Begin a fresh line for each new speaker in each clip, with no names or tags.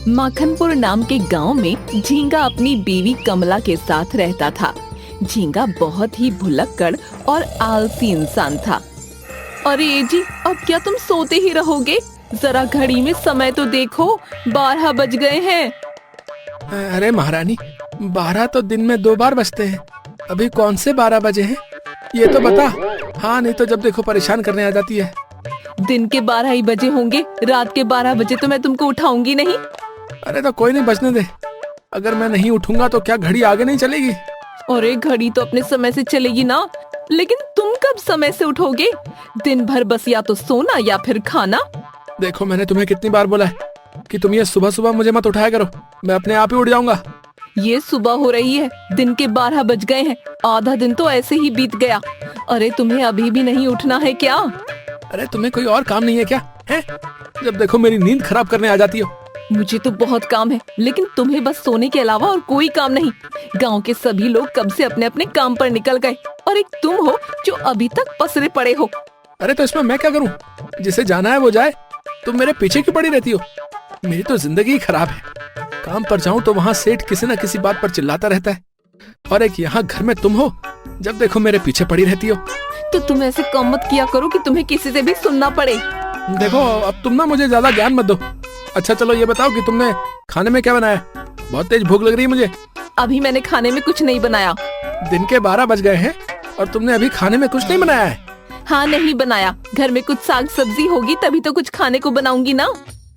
माखनपुर नाम के गांव में झींगा अपनी बीवी कमला के साथ रहता था। झींगा बहुत ही भुलक्कड़ और आलसी इंसान था। अरे जी, अब क्या तुम सोते ही रहोगे? जरा घड़ी में समय तो देखो, 12 बज गए हैं।
अरे महारानी, 12 तो दिन में 2 बार बजते हैं। अभी कौन से 12 बजे हैं ये तो बता। हाँ, नहीं तो जब देखो परेशान करने आ जाती है।
दिन के 12 ही बजे होंगे, रात के 12 बजे तो मैं तुमको उठाऊंगी नहीं।
अरे तो कोई नहीं, बजने दे। अगर मैं नहीं उठूंगा तो क्या घड़ी आगे नहीं चलेगी?
अरे घड़ी तो अपने समय से चलेगी ना, लेकिन तुम कब समय से उठोगे? दिन भर बस या तो सोना या फिर खाना।
देखो, मैंने तुम्हें कितनी बार बोला है कि तुम ये सुबह सुबह मुझे मत उठाया करो, मैं अपने आप ही उठ जाऊंगा।
ये सुबह हो रही है, दिन के 12 बज गए हैं, आधा दिन तो ऐसे ही बीत गया। अरे तुम्हें अभी भी नहीं उठना है क्या?
अरे तुम्हें कोई और काम नहीं है क्या? है? जब देखो मेरी नींद खराब करने आ जाती हो।
मुझे तो बहुत काम है, लेकिन तुम्हें बस सोने के अलावा और कोई काम नहीं। गांव के सभी लोग कब से अपने अपने काम पर निकल गए और एक तुम हो जो अभी तक पसरे पड़े हो।
अरे तो इसमें मैं क्या करूं? जिसे जाना है वो जाए, तुम मेरे पीछे क्यों पड़ी रहती हो? मेरी तो जिंदगी ही खराब है। काम पर जाऊं तो वहाँ सेठ किसी न किसी बात पर चिल्लाता रहता है, और एक यहाँ घर में तुम हो, जब देखो मेरे पीछे पड़ी रहती हो।
तो तुम ऐसे कम मत किया करो कि तुम्हें किसी से भी सुनना पड़े।
देखो, अब तुम ना मुझे ज्यादा ज्ञान मत दो। अच्छा चलो ये बताओ कि तुमने खाने में क्या बनाया? बहुत तेज भूख लग रही है मुझे।
अभी मैंने खाने में कुछ नहीं बनाया।
दिन के 12 बज गए हैं और तुमने अभी खाने में कुछ नहीं बनाया है?
हाँ, नहीं बनाया। घर में कुछ साग सब्जी होगी तभी तो कुछ खाने को बनाऊंगी ना।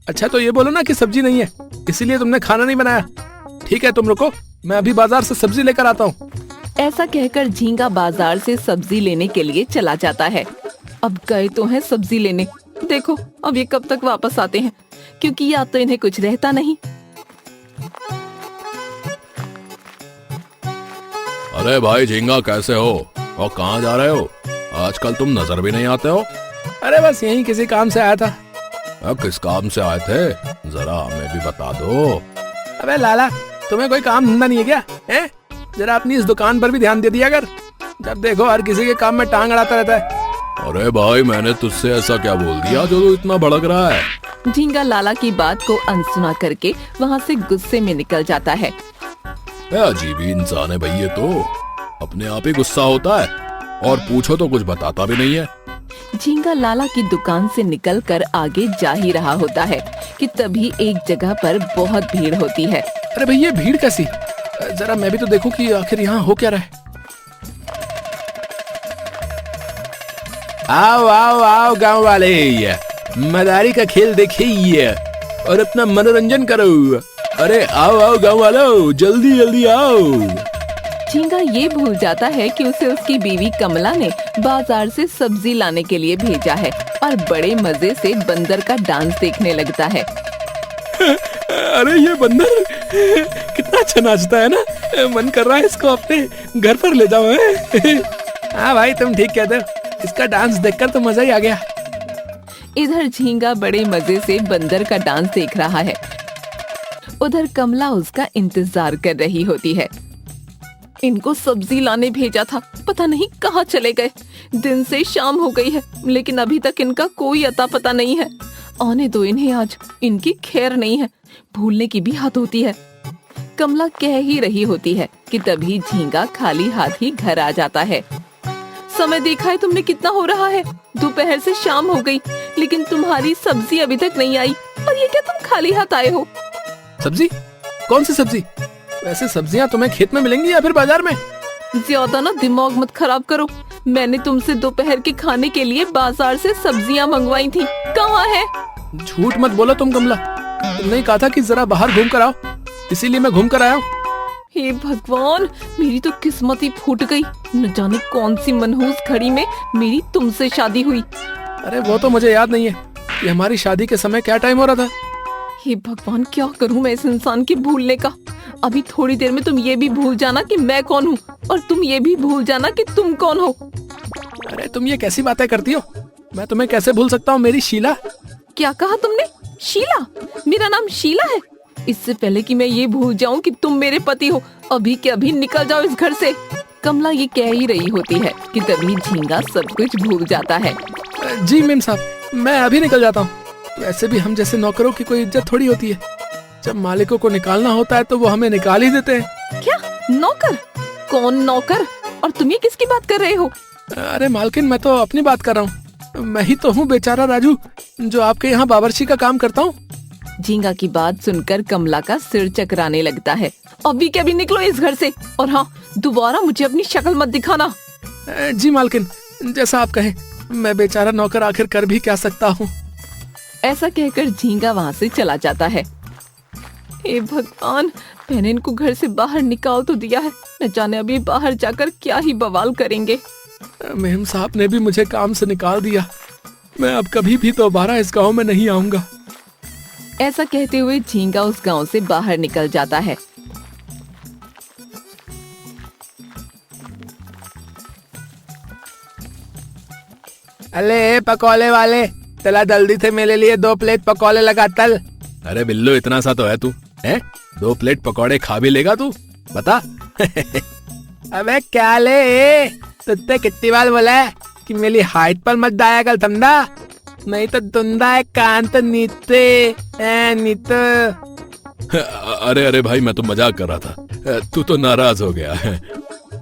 अच्छा तो ये बोलो ना कि सब्जी नहीं है, इसीलिए तुमने खाना नहीं बनाया। ठीक है, तुम रुको, मैं अभी बाजार से सब्जी लेकर आता हूँ।
ऐसा कहकर झींगा बाजार से सब्जी लेने के लिए चला जाता है। अब गए तो हैं सब्जी लेने, देखो अब ये कब तक वापस आते हैं, क्योंकि या तो इन्हें कुछ रहता नहीं।
अरे भाई झींगा, कैसे हो और कहाँ जा रहे हो? आजकल तुम नजर भी नहीं आते हो।
अरे बस यहीं किसी काम से आया था।
अब किस काम से आए थे, जरा हमें भी बता दो।
अबे लाला, तुम्हें कोई काम धंधा नहीं है क्या? हैं? जरा अपनी इस दुकान पर भी ध्यान दे दिया कर। जब देखो हर किसी के काम में टांग अड़ाता रहता है।
अरे भाई, मैंने तुझसे ऐसा क्या बोल दिया जो तू इतना भड़क रहा है?
झींगा लाला की बात को अनसुना करके वहाँ से गुस्से में निकल जाता है।
अजीब ही इंसान है भाई ये तो, अपने आप ही गुस्सा होता है और पूछो तो कुछ बताता भी नहीं है।
झींगा लाला की दुकान से निकलकर आगे जा ही रहा होता है कि तभी एक जगह पर बहुत भीड़ होती है।
अरे भाई, ये भीड़ कैसी? जरा मैं भी तो देखूं कि आखिर यहाँ हो क्या रहा है। आओ आओ आओ गांव वाले, मदारी का खेल देखिए और अपना मनोरंजन करो। अरे आओ आओ गांव वालों, जल्दी जल्दी आओ।
झींगा ये भूल जाता है कि उसे उसकी बीवी कमला ने बाजार से सब्जी लाने के लिए भेजा है और बड़े मजे से बंदर का डांस देखने लगता है।
अरे ये बंदर कितना अच्छा नाचता है ना, मन कर रहा है इसको अपने घर पर ले जाओ। हाँ भाई, तुम ठीक कहते हो, इसका डांस देखकर तो मजा ही आ गया।
इधर झींगा बड़े मजे से बंदर का डांस देख रहा है, उधर कमला उसका इंतजार कर रही होती है। इनको सब्जी लाने भेजा था, पता नहीं कहाँ चले गए। दिन से शाम हो गई है, लेकिन अभी तक इनका कोई अता पता नहीं है। आने दो इन्हें, आज इनकी खैर नहीं है। भूलने की भी हद होती है। कमला कह ही रही होती है कि तभी झींगा खाली हाथ ही घर आ जाता है। समय देखा है तुमने कितना हो रहा है? दोपहर से शाम हो गई, लेकिन तुम्हारी सब्जी अभी तक नहीं आई। और ये क्या तुम खाली हाथ आए हो?
सब्जी? कौन सी सब्जी? वैसे सब्जियां तुम्हें खेत में मिलेंगी या फिर बाजार में?
ज्यादा ना दिमाग मत खराब करो। मैंने तुमसे दोपहर के खाने के लिए बाजार से सब्जियां मंगवाई थी, कहाँ है?
झूठ मत बोलो तुम कमला, तुमने कहा था कि जरा बाहर घूम कर आओ, इसीलिए मैं घूम कर आया हूँ।
हे भगवान, मेरी तो किस्मत ही फूट गई। न जाने कौन सी मनहूस घड़ी में मेरी तुमसे शादी हुई।
अरे वो तो मुझे याद नहीं है कि हमारी शादी के समय क्या टाइम हो रहा था।
हे भगवान, क्या करूं मैं इस इंसान के भूलने का। अभी थोड़ी देर में तुम ये भी भूल जाना कि मैं कौन हूँ, और तुम ये भी भूल जाना कि तुम कौन हो।
अरे तुम ये कैसी बातें करती हो? मैं तुम्हें कैसे भूल सकता हूँ, मेरी शीला।
क्या कहा तुमने? शीला? मेरा नाम शीला है? इससे पहले कि मैं ये भूल जाऊं कि तुम मेरे पति हो, अभी के अभी निकल जाओ इस घर से। कमला ये कह ही रही होती है कि तभी झींगा सब कुछ भूल जाता है।
जी मेम साहब, मैं अभी निकल जाता हूँ। वैसे भी हम जैसे नौकरों की कोई इज्जत थोड़ी होती है। जब मालिकों को निकालना होता है तो वो हमें निकाल ही देते हैं।
क्या नौकर? कौन नौकर? और तुम ये किसकी बात कर रहे हो?
अरे मालकिन, मैं तो अपनी बात कर रहा हूँ। मैं ही तो हूँ बेचारा राजू, जो आपके यहाँ बावर्ची का काम करता हूँ।
झींगा की बात सुनकर कमला का सिर चकराने लगता है। अभी के अभी निकलो इस घर से, और हाँ, दोबारा मुझे अपनी शक्ल मत दिखाना।
जी मालकिन, जैसा आप कहें। मैं बेचारा नौकर आखिर कर भी क्या सकता हूँ।
ऐसा कहकर झींगा वहाँ से चला जाता है। हे भगवान, मैंने इनको घर से बाहर निकाल तो दिया है, न जाने अभी बाहर जाकर क्या ही बवाल करेंगे।
मेम साहब ने भी मुझे काम से निकाल दिया। मैं अब कभी भी दोबारा इस गांव में नहीं आऊंगा।
ऐसा कहते हुए झींगा उस गांव से बाहर निकल जाता है।
अरे पकौड़े वाले, चला जल्दी से मेरे लिए 2 प्लेट पकौड़े लगा तल।
अरे बिल्लू, इतना सा तो है तू, हैं? 2 प्लेट पकौड़े खा भी लेगा तू? बता।
अबे क्या ले, तुझसे कितनी बार बोला है कि मेरी हाइट पर मत जाया कर, समझा? नहीं तो दुंदा है कान तो नीचे नीचे।
अरे अरे भाई, मैं तो मजाक कर रहा था, तू तो नाराज हो गया है।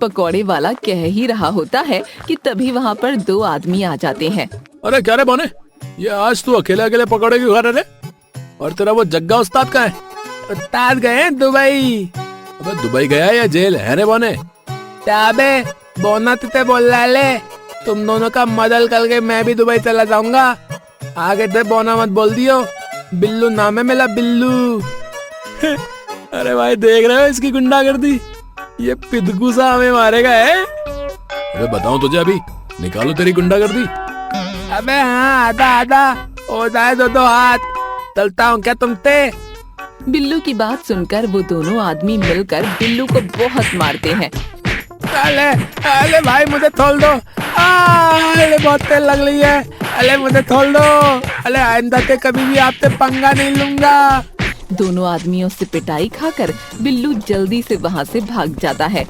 पकौड़े वाला कह ही रहा होता है कि तभी वहाँ पर 2 आदमी आ जाते हैं।
अरे क्या रे बोने, ये आज तू अकेले अकेले पकौड़े क्यों खा रहे? और तेरा वो जग्गा उस्ताद कहाँ है? उस्ताद गए हैं दुबई।
अबे दुबई गया या जेल है रे बोने?
क्या बे बोना, तुझे बोल रहा ले, तुम दोनों का मदल करके मैं भी दुबई चला जाऊंगा। आगे थे बोना मत बोल दियो। बिल्लू नाम है मेरा, बिल्लू। अरे भाई, देख रहे हो इसकी गुंडागर्दी? ये पिदगू सा हमें मारेगा है।
अबे बताऊं तुझे अभी, निकालो तेरी गुंडागर्दी।
अबे हाँ, आधा आधा हो जाए 2-2 हाथ। चलता हूँ क्या तुमसे?
बिल्लू की बात सुनकर वो दोनों आदमी मिलकर बिल्लू को बहुत मारते हैं।
अले अले भाई, मुझे थोल दो। अरे बहुत तेल लग रही है। अले मुझे थोल दो। अले आइंदा से कभी भी आपसे पंगा नहीं लूंगा।
दोनों आदमियों से पिटाई खाकर बिल्लू जल्दी से वहाँ से भाग जाता है।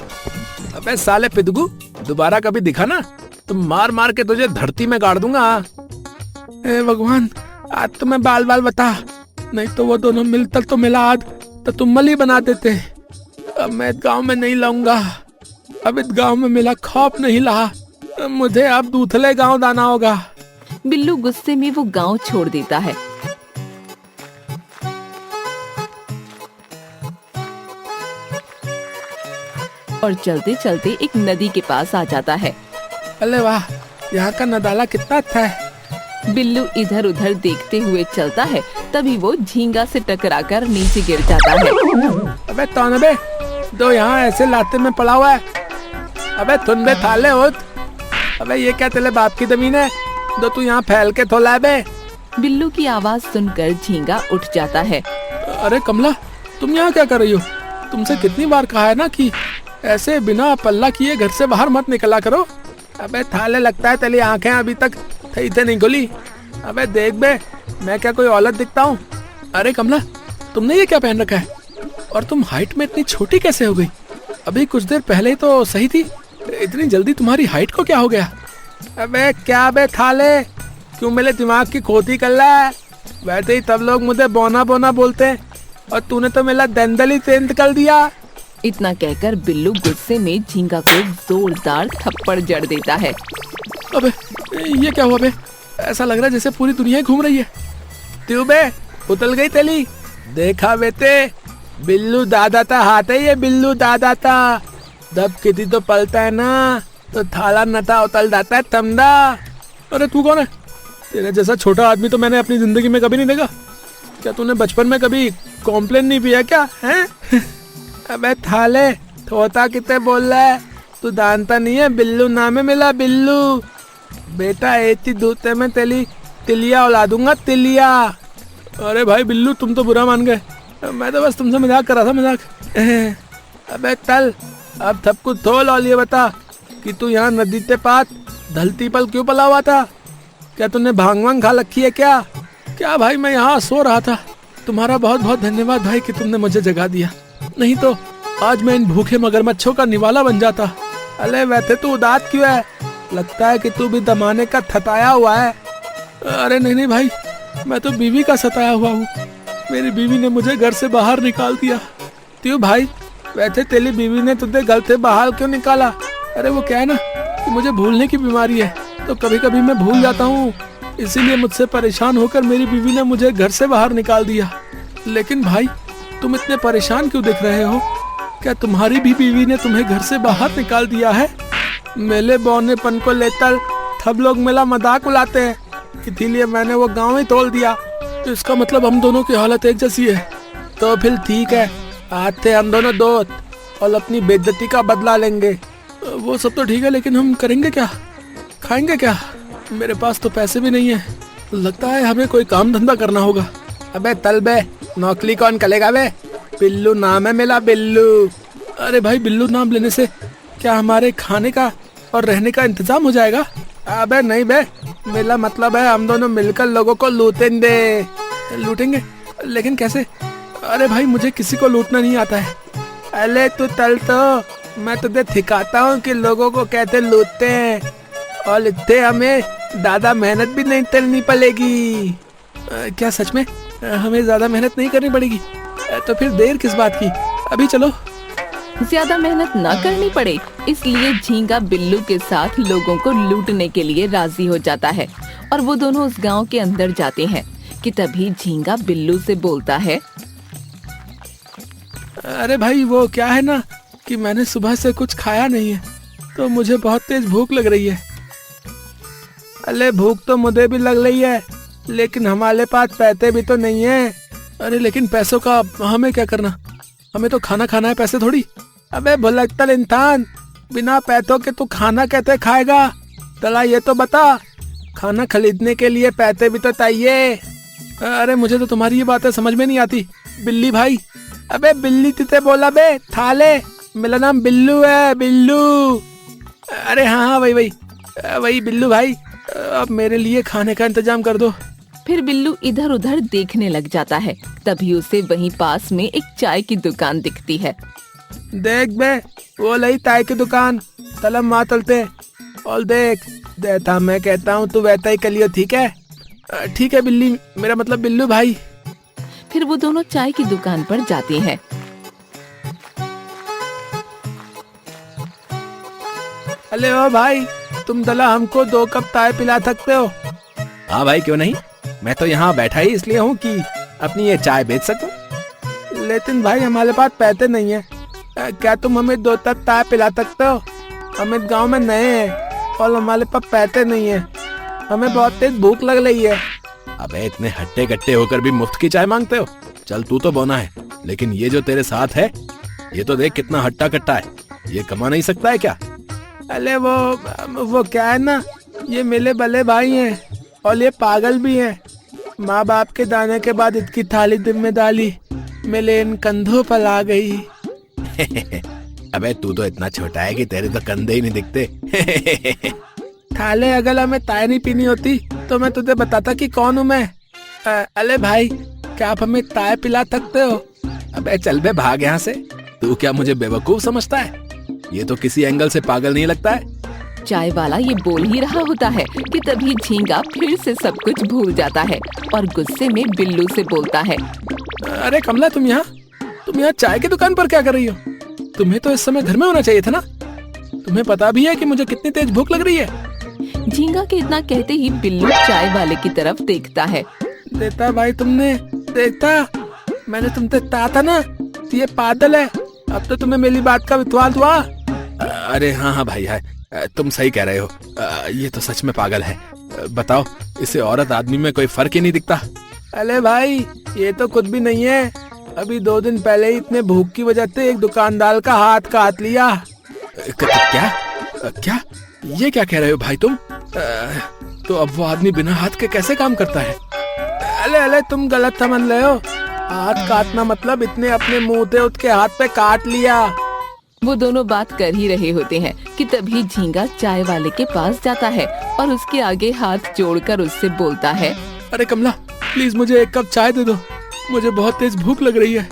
अबे साले पिदगू, दोबारा कभी दिखा ना तो मार मार के तुझे धरती में गाड़ दूंगा। ए भगवान, आज तो मैं बाल बाल बता, नहीं तो वो दोनों मिलकर तो मिला आज तो तुम मल ही बना देते। अब मैं गांव में नहीं लाऊंगा। अब इस गांव में मिला खौफ नहीं रहा। मुझे अब दूसरे गांव जाना होगा।
बिल्लू गुस्से में वो गांव छोड़ देता है। और चलते चलते एक नदी के पास आ जाता है।
अरे वाह, यहाँ का नजारा कितना अच्छा है।
बिल्लू इधर उधर देखते हुए चलता है, तभी वो झींगा से टकराकर नीचे गिर जाता है।
अबे तौनबे, दो यहाँ ऐसे लाते में पड़ा हुआ है। अबे तुम बे थाले हो। अबे ये क्या तेरे बाप की जमीन है, दो तू यहाँ फैल के थोला है बे।
बिल्लू की आवाज सुनकर झींगा उठ जाता है।
अरे कमला, तुम यहाँ क्या कर रही हो? तुमसे कितनी बार कहा है ना कि ऐसे बिना पल्ला किए घर से बाहर मत निकला करो। अबे थाले, लगता है तेरी आंखें अभी तक सही से नहीं खुली। अबे देख बे, मैं क्या कोई औलत दिखता हूँ? अरे कमला, तुमने ये क्या पहन रखा है? और तुम हाइट में इतनी छोटी कैसे हो गई? अभी कुछ देर पहले ही तो सही थी। इतनी जल्दी तुम्हारी हाइट को क्या हो गया? अबे क्या बे थाले, क्यों मेरे दिमाग की खोती कर रहा है? वैसे ही तब लोग मुझे बोना बोना बोलते हैं, और तूने तो मेरा दंदल ही चेंज कर दिया।
इतना कहकर बिल्लू गुस्से में झींगा को एक जोरदार थप्पड़ जड़ देता है।
अबे ये क्या हुआ बे? ऐसा लग रहा है जैसे पूरी दुनिया घूम रही है। तू बे उतल गई तेली? देखा बेटे, बिल्लू दादा था, हाथ है ये बिल्लू दादा था। जब किसी तो पलता है ना तो थाला नटा उतल जाता है, तमदा। अरे तू कौन है? तेरे जैसा छोटा आदमी तो मैंने अपनी जिंदगी में कभी नहीं देखा। क्या तूने बचपन में कभी कॉम्प्लेन नहीं पिया क्या है? अबे थाले, थोता कितने बोल रहा है? तू जानता नहीं है, बिल्लू नाम है मिला, बिल्लू। बेटा ऐसी दूते में तेली तिलिया उला दूंगा, तिलिया। अरे भाई बिल्लू, तुम तो बुरा मान गए। मैं तो बस तुमसे मजाक कर रहा था, मजाक। अबे चल, अब सब कुछ धोल। और ये बता कि तू यहाँ नदी के पास धलती पर क्यों पला हुआ था? क्या तूने भांग वांग खा रखी है क्या? क्या भाई, मैं यहाँ सो रहा था। तुम्हारा बहुत बहुत धन्यवाद भाई कि तुमने मुझे जगा दिया, नहीं तो आज मैं इन भूखे मगरमच्छों का निवाला बन जाता। अरे वैसे तू उदास क्यों है? लगता है कि तू भी दमाने का थताया हुआ है। अरे नहीं नहीं भाई, मैं तो बीवी का सताया हुआ हूँ। मेरी बीवी ने मुझे घर से बाहर निकाल दिया। क्यों भाई, वैसे तेरी बीवी ने तुझे घर से बाहर क्यों निकाला? अरे वो क्या है ना कि मुझे भूलने की बीमारी है, तो कभी कभी मैं भूल जाता हूँ, इसीलिए मुझसे परेशान होकर मेरी बीवी ने मुझे घर से बाहर निकाल दिया। लेकिन भाई, तुम इतने परेशान क्यों दिख रहे हो? क्या तुम्हारी भी बीवी ने तुम्हें घर से बाहर निकाल दिया है? मेले बौनेपन को लेकर सब लोग मेरा मजाक उड़ाते हैं, इसीलिए मैंने वो गांव ही तोड़ दिया। तो इसका मतलब हम दोनों की हालत एक जैसी है। तो फिर ठीक है, आज से हम दोनों दोस्त और अपनी बेइज्जती का बदला लेंगे। वो सब तो ठीक है, लेकिन हम करेंगे क्या? खाएंगे क्या? मेरे पास तो पैसे भी नहीं है। लगता है हमें कोई काम धंधा करना होगा। अबे तल बे, नौकरी कौन करेगा बे? बिल्लू नाम है मेरा, बिल्लू। अरे भाई, बिल्लू नाम लेने से क्या हमारे खाने का और रहने का इंतजाम हो जाएगा? अबे नहीं बे, मेरा मतलब है हम दोनों मिलकर लोगों को लूटेंगे। लूटेंगे? लेकिन कैसे? अरे भाई, मुझे किसी को लूटना नहीं आता है। अरे तू तल तो, मैं तुझे सिखाता हूँ कि लोगों को कैसे लूटते हैं, और इतने हमें ज्यादा मेहनत भी नहीं करनी पड़ेगी। क्या सच में हमें ज्यादा मेहनत नहीं करनी पड़ेगी? तो फिर देर किस बात की, अभी चलो।
ज्यादा मेहनत ना करनी पड़े, इसलिए झींगा बिल्लू के साथ लोगों को लूटने के लिए राजी हो जाता है और वो दोनों उस गांव के अंदर जाते हैं कि तभी झींगा बिल्लू से बोलता है,
अरे भाई, वो क्या है ना कि मैंने सुबह से कुछ खाया नहीं है, तो मुझे बहुत तेज भूख लग रही है। अरे भूख तो मुझे भी लग रही है, लेकिन हमारे पास पैसे भी तो नहीं है। अरे लेकिन पैसों का हमें क्या करना, हमें तो खाना खाना है, पैसे थोड़ी। अबे भुलक्कड़ इंसान, बिना पैसों के तू खाना कैसे खाएगा? चला ये तो बता, खाना खरीदने के लिए पैसे भी तो चाहिए। अरे मुझे तो तुम्हारी ये बातें समझ में नहीं आती बिल्ली भाई। अबे बिल्ली तुझे बोला बे, थाले, मेरा नाम बिल्लू है, बिल्लू। अरे हाँ हाँ वही बिल्लू भाई, अब मेरे लिए खाने का इंतजाम कर दो।
फिर बिल्लू इधर उधर देखने लग जाता है। तभी उसे वहीं पास में एक चाय की दुकान दिखती है।
देख बे, वो लई चाय की दुकान, तलब माँ चलते। और देख देता, मैं कहता हूँ तू वैसा ही कलियो, ठीक है? ठीक है बिल्ली, मेरा मतलब बिल्लू भाई।
फिर वो दोनों चाय की दुकान पर जाते हैं।
अरे ओ भाई, तुम दला हमको 2 कप चाय पिला सकते हो? हाँ भाई, क्यों नहीं, मैं तो यहाँ बैठा ही इसलिए हूँ कि अपनी ये चाय बेच सकूं। लेकिन भाई हमारे पास पैसे नहीं है, क्या तुम हमें 2 कप चाय पिला सकते हो? हम इस गाँव में नए हैं और हमारे पास पैसे नहीं है, हमें बहुत तेज भूख लग रही है। अबे इतने हट्टे कट्टे होकर भी मुफ्त की चाय मांगते हो? चल तू तो बोना है, लेकिन ये जो तेरे साथ है, ये तो देख कितना हट्टा कट्टा है, ये कमा नहीं सकता है क्या? अरे वो क्या है ना, ये मेरे बले भाई हैं और ये पागल भी हैं। माँ बाप के दाने के बाद इसकी थाली जिम्मेदारी मेरे इन कंधों पर आ गई। अबे तू तो इतना छोटा है कि तेरे तो कंधे ही नहीं दिखते। थाले अगर हमें चाय नहीं पीनी होती तो मैं तुझे बताता कि कौन हूँ मैं। अरे भाई, क्या आप हमें चाय पिला सकते हो? अबे चल बे, भाग यहाँ से। तू क्या मुझे बेवकूफ समझता है? ये तो किसी एंगल से पागल नहीं लगता है।
चाय वाला ये बोल ही रहा होता है कि तभी झींगा फिर से सब कुछ भूल जाता है और गुस्से में बिल्लू से बोलता है,
अरे कमला, तुम यहाँ चाय की दुकान पर क्या कर रही हो? तुम्हें तो इस समय घर में होना चाहिए था ना। तुम्हें पता भी है कि मुझे कितनी तेज भूख लग रही है।
झींगा के इतना कहते ही बिल्लू चाय वाले की तरफ देखता है।
देखता भाई, तुमने देखता, मैंने तुमसे कहा था ना, ये पागल है। अब तो तुम्हें मेरी बात का विश्वास हुआ। अरे हाँ भाई, है, तुम सही कह रहे हो, ये तो सच में पागल है। बताओ, इसे औरत आदमी में कोई फर्क ही नहीं दिखता। अरे भाई, ये तो कुछ भी नहीं है। अभी 2 दिन पहले ही इतने भूख की वजह से एक दुकानदार का हाथ काट लिया। क्या ये क्या कह रहे हो भाई तुम? तो अब वो आदमी बिना हाथ के कैसे काम करता है? अरे तुम गलत समझ रहे हो। हाथ काटना मतलब इतने अपने मुंह से उसके हाथ पे काट लिया।
वो दोनों बात कर ही रहे होते हैं कि तभी झींगा चाय वाले के पास जाता है और उसके आगे हाथ जोड़कर उससे बोलता है,
अरे कमला, प्लीज मुझे 1 कप चाय दे दो, मुझे बहुत तेज भूख लग रही है।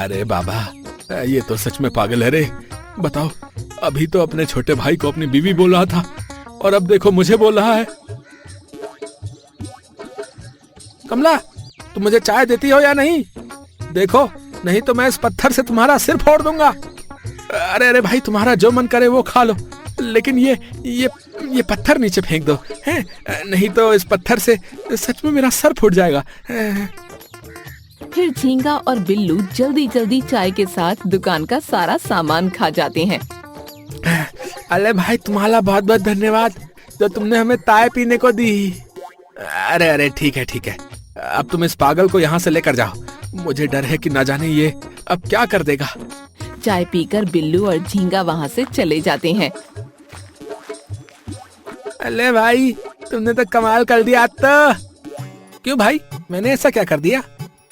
अरे बाबा, ये तो सच में पागल है रे। बताओ, अभी तो अपने छोटे भाई को अपनी बीवी बोल रहा था और अब देखो मुझे बोल रहा है। कमला, तुम मुझे चाय देती हो या नहीं? देखो, नहीं तो मैं इस पत्थर से तुम्हारा सिर फोड़ दूंगा। अरे अरे भाई, तुम्हारा जो मन करे वो खा लो, लेकिन ये पत्थर नीचे फेंक दो, हैं? नहीं तो इस पत्थर से सच में मेरा सर फूट जाएगा।
फिर झींगा और बिल्लू जल्दी जल्दी चाय के साथ दुकान का सारा सामान खा जाते हैं।
अरे भाई, तुम्हारा बहुत बहुत धन्यवाद जो तुमने हमें चाय पीने को दी। अरे अरे ठीक है ठीक है, अब तुम इस पागल को यहाँ से लेकर जाओ। मुझे डर है कि ना जाने ये अब क्या कर देगा।
चाय पीकर बिल्लू और झींगा वहाँ से चले जाते हैं।
अरे भाई, तुमने तो कमाल कर दिया तो। क्यों भाई, मैंने ऐसा क्या कर दिया?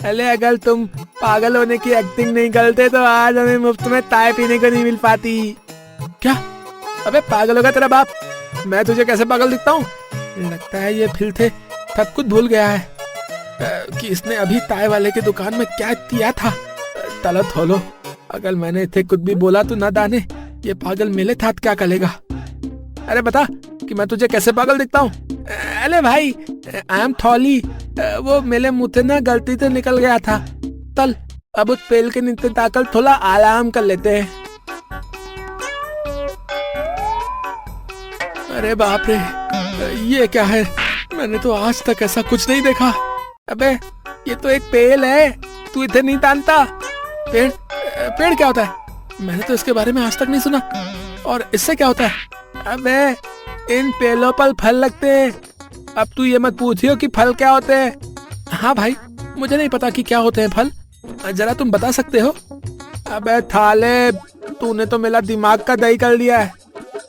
अरे अगर तुम पागल होने की एक्टिंग नहीं करते तो आज हमें मुफ्त में चाय पीने को नहीं मिल पाती। क्या? अबे पागल होगा तेरा बाप। मैं तुझे कैसे पागल दिखता हूँ? लगता है ये फिर थे सब कुछ भूल गया है कि इसने अभी चाय वाले की दुकान में क्या किया था। तलो थोलो, अगर मैंने इसे कुछ भी बोला तो ना दाने ये पागल मेले था क्या करेगा। अरे बता कि मैं तुझे कैसे पागल दिखता हूँ? अरे भाई, आई एम थॉली, वो मेरे मुंह से ना गलती से निकल गया था। चल अब उस पेल के नीचे ताकल थोड़ा आराम कर लेते हैं। अरे बाप रे, ये क्या है? मैंने तो आज तक ऐसा कुछ नहीं देखा। अबे ये तो एक पेल है, तू इधर नहीं जानता? पेड़ पेड़ क्या होता है? मैंने तो इसके बारे में आज तक नहीं सुना। और इससे क्या होता है? अबे इन पेड़ों पर फल लगते हैं। अब तू ये मत पूछियो कि फल क्या होते हैं। हाँ भाई, मुझे नहीं पता कि क्या होते हैं फल, जरा तुम बता सकते हो? अबे थाले, तूने तो मेरा दिमाग का दही कर लिया है।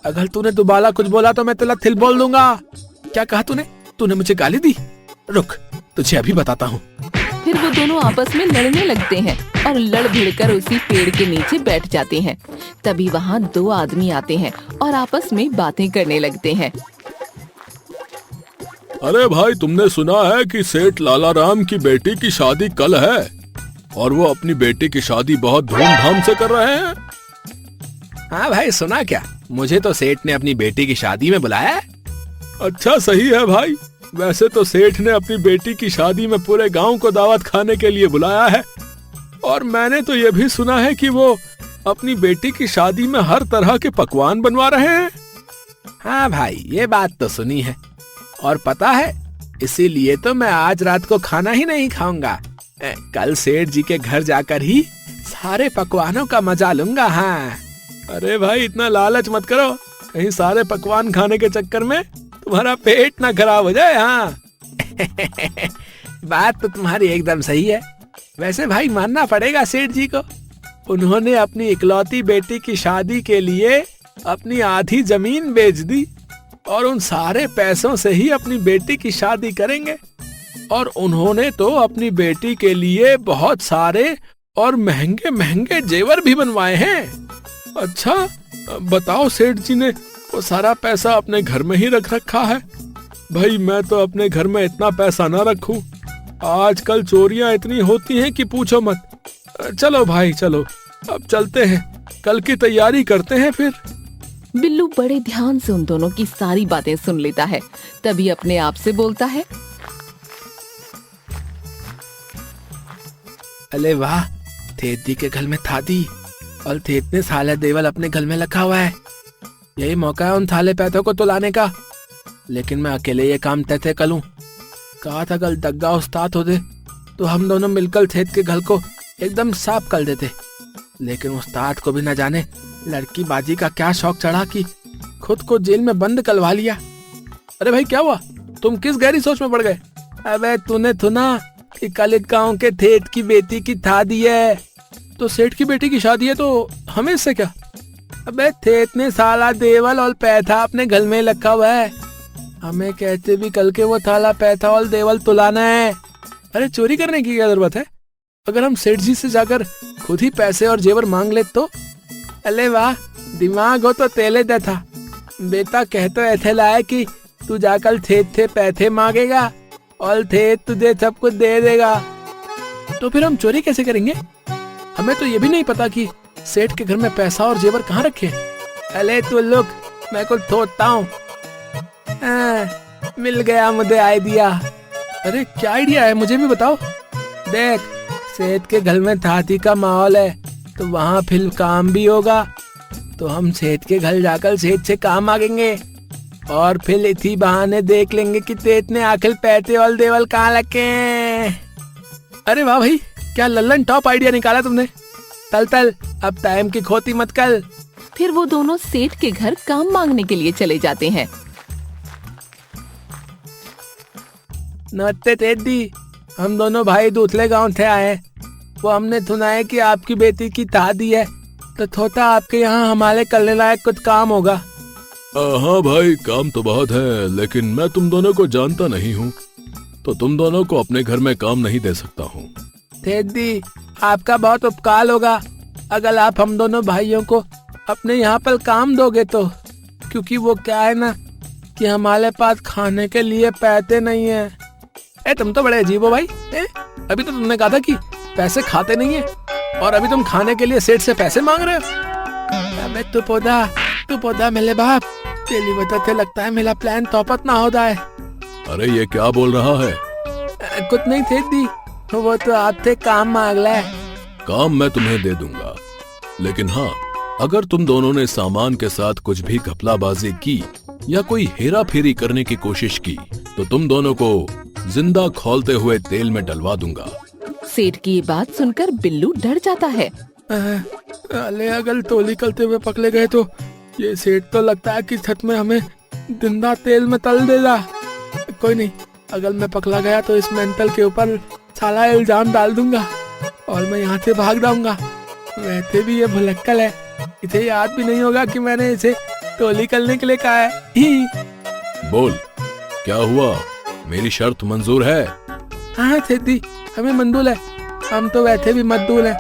अगर तूने दोबारा कुछ बोला तो मैं तेरा थिल बोल दूंगा। क्या कहा तूने? तूने मुझे गाली दी? रुक, तुझे अभी बताता हूँ।
फिर वो दोनों आपस में लड़ने लगते हैं और लड़ भिड़कर उसी पेड़ के नीचे बैठ जाते हैं। तभी वहाँ दो आदमी आते हैं और आपस में बातें करने लगते हैं।
अरे भाई, तुमने सुना है कि सेठ लाला राम की बेटी की शादी कल है और वो अपनी बेटी की शादी बहुत धूमधाम से कर रहे हैं।
हाँ भाई, सुना क्या? मुझे तो सेठ ने अपनी बेटी की शादी में बुलाया है।
अच्छा, सही है भाई। वैसे तो सेठ ने अपनी बेटी की शादी में पूरे गांव को दावत खाने के लिए बुलाया है और मैंने तो ये भी सुना है कि वो अपनी बेटी की शादी में हर तरह के पकवान बनवा रहे हैं।
हाँ भाई, ये बात तो सुनी है और पता है, इसीलिए तो मैं आज रात को खाना ही नहीं खाऊंगा। कल सेठ जी के घर जाकर ही सारे पकवानों का मजा लूंगा। हाँ।
अरे भाई, इतना लालच मत करो, कहीं सारे पकवान खाने के चक्कर में तुम्हारा पेट ना खराब हो जाए। हाँ।
बात तो तुम्हारी एकदम सही है। वैसे भाई, मानना पड़ेगा सेठ जी को, उन्होंने अपनी इकलौती बेटी की शादी के लिए अपनी आधी जमीन बेच दी और उन सारे पैसों से ही अपनी बेटी की शादी करेंगे। और उन्होंने तो अपनी बेटी के लिए बहुत सारे और महंगे महंगे जेवर भी बनवाए हैं।
अच्छा, बताओ, सेठ जी ने वो सारा पैसा अपने घर में ही रख रखा है? भाई, मैं तो अपने घर में इतना पैसा ना रखूं। आजकल चोरियां इतनी होती हैं कि पूछो मत। चलो भाई, चलो अब चलते हैं, कल की तैयारी करते हैं फिर।
बिल्लू बड़े ध्यान से उन दोनों की सारी बातें सुन लेता है। तभी अपने आप से बोलता है,
अरे वाह, थेती के घर में थाती और थेत ने साले देवल अपने घर में रखा हुआ है। यही मौका है उन थाले पैथों को तुलाने का। लेकिन मैं अकेले ये काम तैसे कर लूं। कहा था कल दग्गा उस्ताद होते तो हम दोनों मिलकर थेत के घर को एकदम साफ कर देते। लेकिन उस्ताद को भी न जाने लड़की बाजी का क्या शौक चढ़ा कि खुद को जेल में बंद करवा लिया।
अरे भाई, क्या हुआ? तुम किस गहरी सोच में पड़ गए?
अबे तूने सुना कि कल गांव के थेत की बेटी की शादी है।
तो सेठ की बेटी की शादी है तो हमें इससे क्या?
अबे थेत ने साला देवल और पैथा अपने घर में रखा हुआ है। हमें कहते भी कल के वो थाला पैथा और देवल तुलाना है।
अरे चोरी करने की क्या जरूरत है? अगर हम सेठ जी से जाकर खुद ही पैसे और जेवर मांग ले तो?
अरे वाह, दिमाग हो तो तेले दे था। बेटा कहते ऐसे लाए कि तू जाकर थेत थे पैसे मांगेगा और थेत तुझे सब कुछ दे देगा।
तो फिर हम चोरी कैसे करेंगे? हमें तो ये भी नहीं पता कि सेठ के घर में पैसा और जेवर कहाँ रखे।
अरे तू लोग, मैं कुछ सोचता हूँ। मिल गया मुझे आइडिया।
अरे क्या आइडिया है, मुझे भी बताओ।
देख, सेठ के घर में शादी का माहौल है तो वहाँ फिर काम भी होगा, तो हम सेठ के घर जाकर सेठ से काम मांगेंगे और फिर इसी बहाने देख लेंगे कि सेठ ने आखिर पैसे और देवल कहाँ रखे हैं। अरे वाह भाई, क्या लल्लन टॉप आइडिया निकाला तुमने। तल तल, अब टाइम की खोती मत कर।
फिर वो दोनों सेठ के घर काम मांगने के लिए चले जाते हैं।
नमस्ते सेठ जी, हम दोनों भाई दूसरे गांव से आए हैं। वो हमने सुना है कि आपकी बेटी की शादी है, तो थोड़ा आपके यहाँ हमारे करने लायक कुछ काम होगा।
हाँ भाई, काम तो बहुत है, लेकिन मैं तुम दोनों को जानता नहीं हूँ, तो तुम दोनों को अपने घर में काम नहीं दे सकता हूँ।
सेठ जी, आपका बहुत उपकार होगा अगर आप हम दोनों भाइयों को अपने यहाँ पर काम दोगे तो, क्योंकि वो क्या है ना कि हमारे पास खाने के लिए पैसे नहीं है। तुम तो बड़े अजीब हो भाई। अभी तो तुमने कहा था कि पैसे खाते नहीं है, और अभी तुम खाने के लिए सेठ से पैसे मांग रहे हो। अबे तू पौधा मेरे बाप, तेरी वजह से लगता है मेरा प्लान तोपत ना होता है।
अरे ये क्या बोल रहा है?
कुछ नहीं सेठ जी, वो तो आपसे काम मांग रहा है।
काम मैं तुम्हें दे दूंगा, लेकिन हाँ, अगर तुम दोनों ने सामान के साथ कुछ भी घपलाबाजी की या कोई हेरा फेरी करने की कोशिश की तो तुम दोनों को जिंदा खौलते हुए तेल में डलवा दूंगा।
सेठ की ये बात सुनकर बिल्लू डर जाता है।
अरे अगर टोली करते हुए पकड़े गए तो ये सेठ तो लगता है कि सच में हमें जिंदा तेल में तल देगा। कोई नहीं, अगर मैं पकड़ा गया तो इस मेंटल के ऊपर सारा इल्जाम डाल दूंगा और मैं यहाँ से भाग जाऊंगा। वैसे भी ये भुलक्कल है, इसे याद भी नहीं होगा कि मैंने इसे टोली करने के लिए कहा है।
बोल, क्या हुआ? मेरी शर्त मंजूर है?
हाँ सेठ जी, हमें मंजूर है। हम तो वैसे भी मजदूर हैं,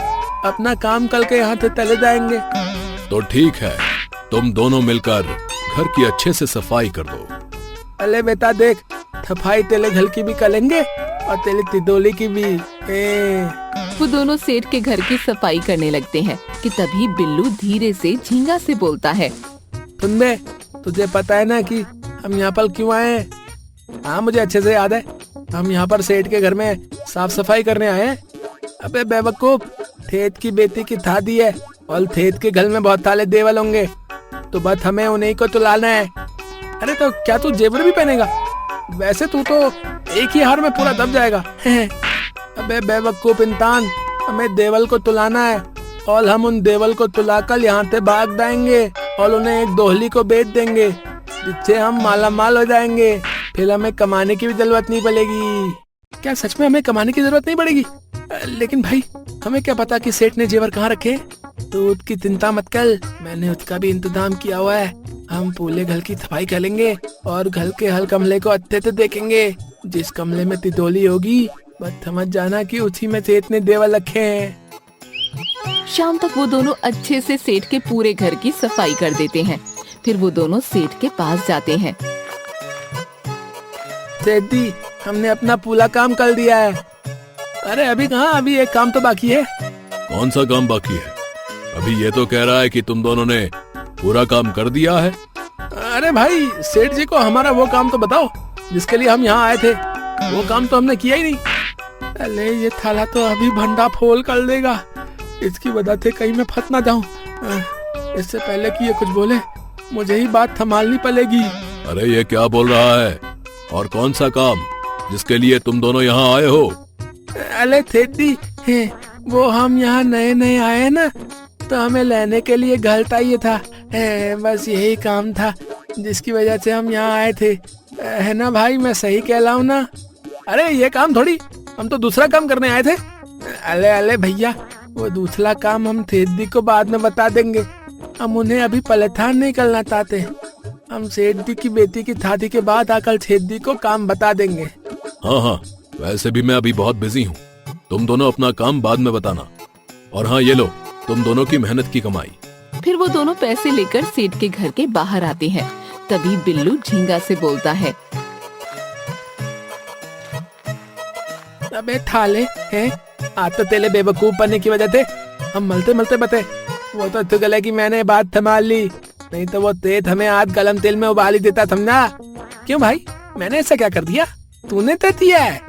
अपना काम करके यहाँ से चले जाएंगे।
तो ठीक है, तुम दोनों मिलकर घर की अच्छे से सफाई कर दो।
अरे बेटा देख, सफाई तेरे घर की भी करेंगे और तेरे तिदोली की भी।
वो दोनों सेठ के घर की सफाई करने लगते हैं कि तभी बिल्लू धीरे से झींगा से बोलता है।
सुन बे, तुझे पता है ना कि हम यहाँ पर क्यों आए हैं? हाँ, मुझे अच्छे से याद है। हम यहाँ पर सेठ के घर में साफ सफाई करने आए हैं। अबे बेवकूफ, सेठ की बेटी की शादी है और सेठ के घर में बहुत सारे देवल होंगे, तो बस हमें उन्हीं को तो लाना है। अरे तो क्या तू जेवर भी पहनेगा? वैसे तू तो एक ही हार में पूरा दब जाएगा। अबे बेवकूफ इंसान, हमें देवल को तुलाना है और हम उन देवल को तुलाकर यहाँ से भाग जाएंगे और उन्हें एक दोहली को बेच देंगे, जिससे हम माला माल हो जाएंगे। फिर हमें कमाने की भी जरूरत नहीं पड़ेगी। क्या सच में हमें कमाने की जरूरत नहीं पड़ेगी? लेकिन भाई, हमें क्या पता कि सेठ ने जेवर कहाँ रखे? तो उसकी चिंता मत कर, मैंने उसका भी इंतजाम किया हुआ है। हम पूरे घर की सफाई करेंगे और घर के हर कमरे को अच्छे से देखेंगे। जिस कमरे में तितोली होगी बस समझ जाना कि उसी में सेठ ने देवर रखे हैं।
शाम तक वो दोनों अच्छे से सेठ के पूरे घर की सफाई कर देते हैं। फिर वो दोनों सेठ के पास जाते हैं।
सेठ जी, हमने अपना पूरा काम कर दिया है। अरे अभी कहाँ, अभी एक काम तो बाकी है।
कौन सा काम बाकी है? अभी ये तो कह रहा है कि तुम दोनों ने पूरा काम कर दिया है।
अरे भाई, सेठ जी को हमारा वो काम तो बताओ जिसके लिए हम यहाँ आए थे। वो काम तो हमने किया ही नहीं। अरे ये थाला तो अभी भंडा फोल कर देगा, इसकी वजह से कहीं मैं फंस ना जाऊं। इससे पहले कि ये कुछ बोले मुझे ही बात संभालनी पड़ेगी।
अरे ये क्या बोल रहा है? और कौन सा काम जिसके लिए तुम दोनों यहाँ आए हो?
अरे सेठ जी, वो हम यहाँ नए नए आए हैं ना, तो हमें लेने के लिए घर चाहिए था। बस यही काम था जिसकी वजह से हम यहाँ आए थे, है ना भाई? मैं सही कह रहा हूँ ना? अरे ये काम थोड़ी, हम तो दूसरा काम करने आए थे। अरे भैया, वो दूसरा काम हम सेठ जी को बाद में बता देंगे। हम उन्हें अभी परेशान नहीं करना चाहते। हम सेठ जी की बेटी की शादी के बाद आकर सेठ जी को काम बता देंगे।
हाँ, वैसे भी मैं अभी बहुत बिजी हूँ। तुम दोनों अपना काम बाद में बताना। और हाँ, ये लो तुम दोनों की मेहनत की कमाई।
फिर वो दोनों पैसे लेकर सेठ के घर के बाहर आते हैं। तभी बिल्लू झींगा से बोलता है।
अबे थाले हैं, आज तो तेरे बेवकूफ बनने की वजह से हम मलते मलते बते। वो तो तू गले की मैंने बात संभाल ली, नहीं तो वो तेज हमें आज गलम तेल में उबाल ही देता, समझा? क्यों भाई, मैंने ऐसा क्या कर दिया? तूने तो दिया है।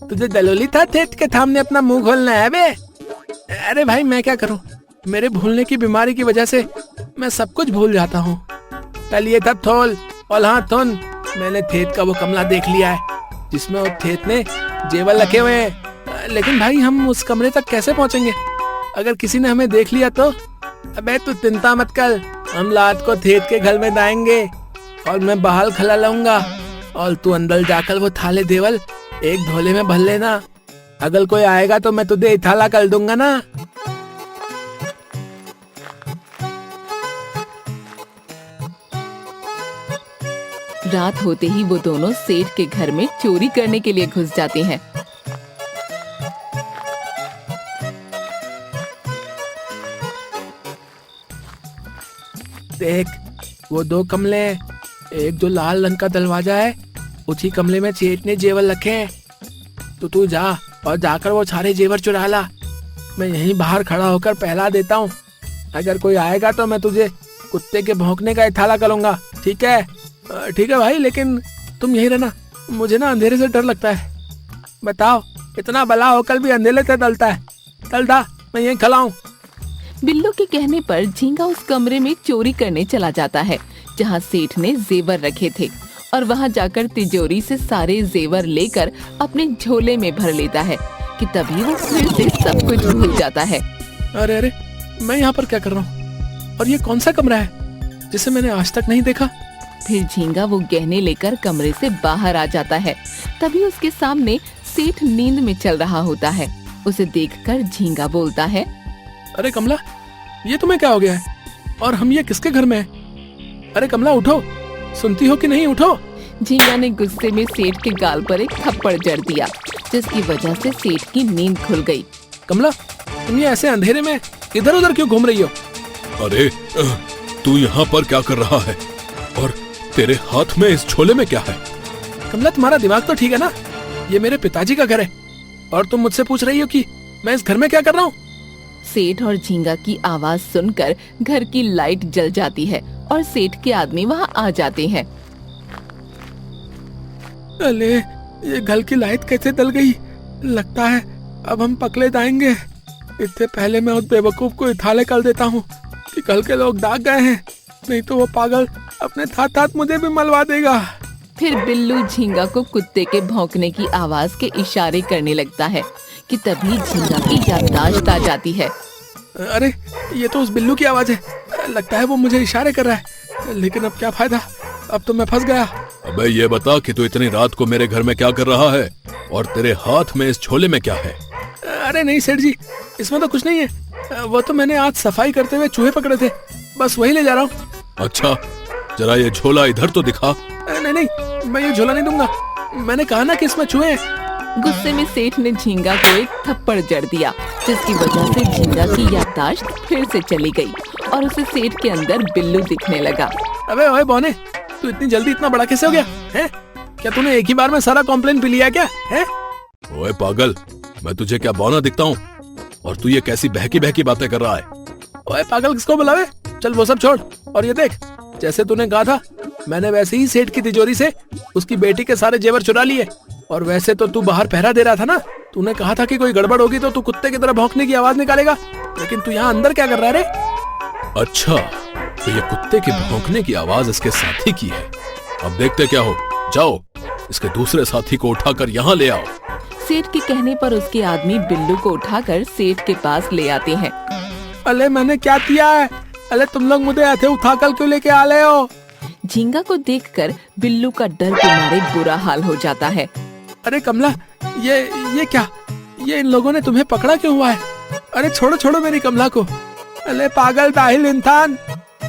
तुझे दलोली था सेठ के सामने अपना मुंह खोलना है बे? अरे भाई मैं क्या करूं, मेरे भूलने की बीमारी की वजह से मैं सब कुछ भूल जाता हूँ। कल ये था थोल और हाँ थुन, मैंने थेत का वो कमला देख लिया है जिसमें वो थेत ने जेवर रखे हुए हैं। लेकिन भाई हम उस कमरे तक कैसे पहुंचेंगे? अगर किसी ने हमें देख लिया तो? अबे तू चिंता मत कर, हम रात को थेत के घर में जाएंगे और मैं बहाल खला लाऊंगा और तू अंदर जाकर वो थाले देवल एक धोले में भर लेना। अगर कोई आएगा तो मैं तुझे इथाला कर दूंगा ना।
रात होते ही वो दोनों सेठ के घर में चोरी करने के लिए घुस जाते हैं।
देख वो दो कमले, एक जो लाल रंग का दरवाजा है उसी कमरे में सेठ ने जेवर रखे हैं। तो तू जा और जाकर वो सारे जेवर चुरा ला। मैं यहीं बाहर खड़ा होकर पहला देता हूँ। अगर कोई आएगा तो मैं तुझे कुत्ते के भौंकने का इथाला करूंगा, ठीक है? ठीक है भाई, लेकिन तुम यहीं रहना, मुझे ना अंधेरे से डर लगता है। बताओ, इतना बला होकर भी अंधेरे से डरता है? चल दा, मैं यहीं खड़ा हूँ।
बिल्लू के कहने पर झींगा उस कमरे में चोरी करने चला जाता है जहाँ सेठ ने जेवर रखे थे और वहाँ जाकर तिजोरी से सारे जेवर लेकर अपने झोले में भर लेता है कि तभी वो फिर से सब कुछ भूल जाता है।
अरे अरे, मैं यहाँ पर क्या कर रहा हूँ? और ये कौन सा कमरा है जिसे मैंने आज तक नहीं देखा?
फिर झींगा वो गहने लेकर कमरे से बाहर आ जाता है। तभी उसके सामने सेठ नींद में चल रहा होता है। उसे देखकर झींगा बोलता है,
अरे कमला, ये तुम्हें क्या हो गया है? और हम ये किसके घर में हैं? अरे कमला उठो, सुनती हो कि नहीं? उठो।
झींगा ने गुस्से में सेठ के गाल पर एक थप्पड़ जड़ दिया जिसकी वजह से सेठ की नींद खुल गई।
कमला, तुम ये ऐसे अंधेरे में इधर उधर क्यों घूम रही हो?
अरे तू यहाँ पर क्या कर रहा है? और तेरे हाथ में इस झोले में क्या है?
कमला, तुम्हारा दिमाग तो ठीक है ना? ये मेरे पिताजी का घर है और तुम मुझसे पूछ रही हो कि मैं इस घर में क्या कर रहा हूँ?
सेठ और झींगा की आवाज सुनकर घर की लाइट जल जाती है और सेठ के आदमी वहाँ आ जाते हैं।
अरे ये घर की लाइट कैसे जल गई? लगता है अब हम पकड़े जाएंगे। इससे पहले मैं उस बेवकूफ को इथाले कर देता हूँ कि कल के लोग दाग गए हैं, नहीं तो वो पागल अपने साथ साथ मुझे भी मलवा देगा।
फिर बिल्लू झींगा को कुत्ते के भौंकने की आवाज के इशारे करने लगता है कि तभी झींगा की याददाश्त आ जाती है।
अरे ये तो उस बिल्लू की आवाज है, लगता है वो मुझे इशारे कर रहा है। लेकिन अब क्या फायदा, अब तो मैं फंस गया।
अबे ये बता कि तू इतनी रात को मेरे घर में क्या कर रहा है और तेरे हाथ में इस झोले में क्या है?
अरे नहीं सेठ जी, इसमें तो कुछ नहीं है। वो तो मैंने आज सफाई करते हुए चूहे पकड़े थे, बस वही ले जा रहा हूँ।
अच्छा, जरा ये झोला इधर तो दिखा।
नहीं नहीं, मैं ये झोला नहीं दूंगा, मैंने कहा ना कि इसमें चूहे हैं।
गुस्से में सेठ ने झींगा को एक थप्पड़ जड़ दिया जिसकी वजह से झींगा की याददाश्त फिर से चली गई और उसे सेठ के अंदर बिल्लू दिखने लगा।
अबे ओए बौने, तू इतनी जल्दी इतना बड़ा कैसे हो गया है? क्या तूने एक ही बार में सारा कॉम्प्लेन पी लिया क्या है?
ओए पागल, मैं तुझे क्या बौना दिखता हूँ? और तू ये कैसी बहकी बहकी बातें कर रहा है?
ओए पागल किसको बुलावे? चल वो सब छोड़ और ये देख, जैसे तूने कहा था मैंने वैसे ही सेठ की तिजोरी से उसकी बेटी के सारे जेवर चुरा लिए। और वैसे तो तू बाहर पहरा दे रहा था ना, तूने कहा था कि कोई गड़बड़ होगी तो तू कुत्ते की तरह भौंकने की आवाज निकालेगा, लेकिन तू यहाँ अंदर क्या कर रहा है रे?
अच्छा, तो ये कुत्ते की भौंकने की आवाज इसके साथी की है। अब देखते क्या हो, जाओ इसके दूसरे साथी को उठाकर यहाँ ले आओ।
सेठ के कहने पर उसके आदमी बिल्लू को उठाकर सेठ के पास ले आते हैं।
अरे मैंने क्या किया है? अरे तुम लोग मुझे ऐसे उठाकर क्यों लेके आ रहे हो?
झींगा को देखकर बिल्लू का डर के मारे बुरा हाल हो जाता है।
अरे कमला, ये क्या? ये इन लोगों ने तुम्हें पकड़ा क्यों हुआ है? अरे छोड़ो छोड़ो मेरी कमला को। अरे पागल दाहिल इंसान,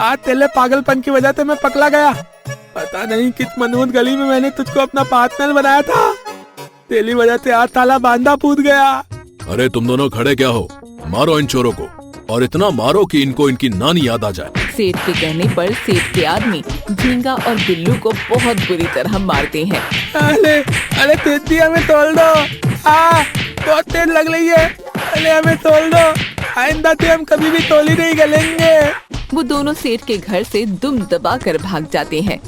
आज तेरे पागलपन की वजह से मैं पकड़ा गया। पता नहीं किस मनहूस गली में मैंने तुझको अपना पार्टनर बनाया था, तेरी वजह से आज ताला बांधा पूत गया।
अरे तुम दोनों खड़े क्या हो? मारो इन चोरों को, और इतना मारो कि इनको इनकी नानी याद आ जाए।
सेठ के कहने पर सेठ के आदमी झींगा और बिल्लू को बहुत बुरी तरह मारते हैं।
अरे तेजी हमें तोड़ दो, बहुत तेज लग रही है। अरे हमें तोड़ दो, आइंदा से हम कभी भी तोली नहीं गलेंगे।
वो दोनों सेठ के घर से दुम दबा कर भाग जाते हैं।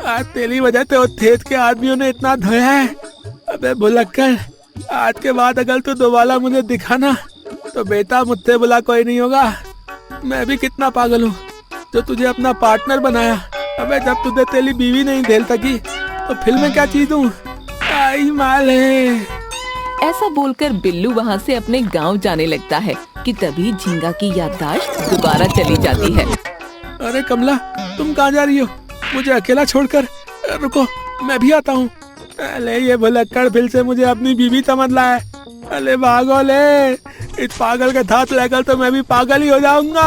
आज तेरी वजह से उस खेत के आदमियों ने इतना धोया है। अबे भुलक्कड़, आज के बाद अगर तू दोबारा मुझे दिखाना तो बेटा मुझसे बुला कोई नहीं होगा। मैं भी कितना पागल हूँ जो तुझे अपना पार्टनर बनाया। अबे जब तुझे तेरी बीवी नहीं झेल सकी तो फिर मैं क्या चीज हूँ। आई माल है।
ऐसा बोलकर बिल्लू वहाँ से अपने गांव जाने लगता है कि तभी झींगा की याददाश्त दोबारा चली जाती है।
अरे कमला, तुम कहाँ जा रही हो? मुझे अकेला छोड़कर। रुको, मैं भी आता हूँ। अरे ये भुलक्कड़ फिर से मुझे अपनी बीवी समझ रहा है। अरे भागो ले, इस पागल के साथ लेकर तो मैं भी पागल ही हो जाऊंगा।